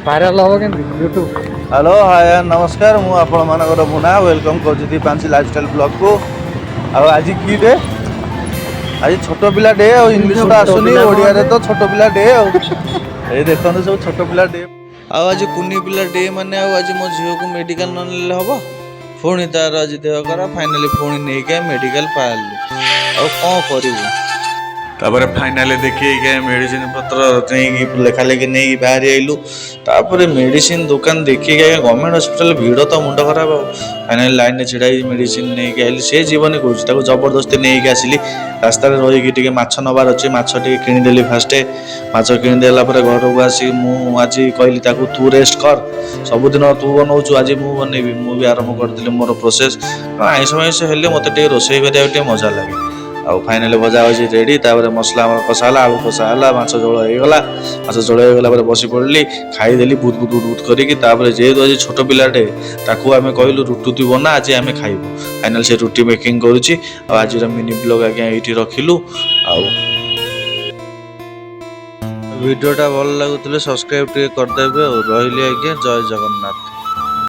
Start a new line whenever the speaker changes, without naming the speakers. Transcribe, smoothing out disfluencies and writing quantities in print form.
Viral ହବ କେମିତି YouTube?
Hello hi नमस्कार मु आपण मानकर मुना वेलकम कर पांच लाइफस्टाइल ब्लॉग को। आज की डे आज छोट पिला डे और इंग्लिश तो आसुनी ओडिया रे तो छोट पिला डे ए देखो सब छोट पिला डे आज कुनी पिला डे माने आज मो झील को मेडिकल न नेले हबो पुणी तार आज देह खराब फाइनाली पुणी नहीं के मेडिकल पाइली आ कौन करू तापर फाइनाली देखिए मेडिसिन पत्र नहीं लेखा लेखी नहीं बाहर आइलु तापर मेडिसिन दुकान देखिए गवर्नमेंट हॉस्पिटल भीड़ तो मुंड खराब फाइनाली लाइन में छिड़ा मेडिसिन नहीं के आइली से जीवन कहूँ जबरदस्ती नहीं के आसिली रास्ता रही माछ नबार अच्छे माछ टे किदेली फास्ट माछ किदेला घर को आसी आज कहली तू रेस्ट कर सबुदिन तू बनाऊ आज मुझे बनैबी मुझे आरंभ करी मोर प्रोसेस आईस माइस हेल्ले मत रोसे करा मजा लगे आउ फाइनाली भजा भजी रेडी तापर मसला कषाला आलू कषाला माछ झोल होगा माछ झोल होगा बसी पड़ली खाईदेली बुद बुद बुद बुद कर जेहेतु आज छोट पिलाटे ताकू आम कहलु रुटी बना आज आम खाइबू फाइनाल से रुटी मेकिंग करुच्ची आज मिनी ब्लॉग आज्ञा ये रखिलु वीडियोटा भल लगुले सब्सक्राइब करदेवे और रही आज्ञा जय जगन्नाथ।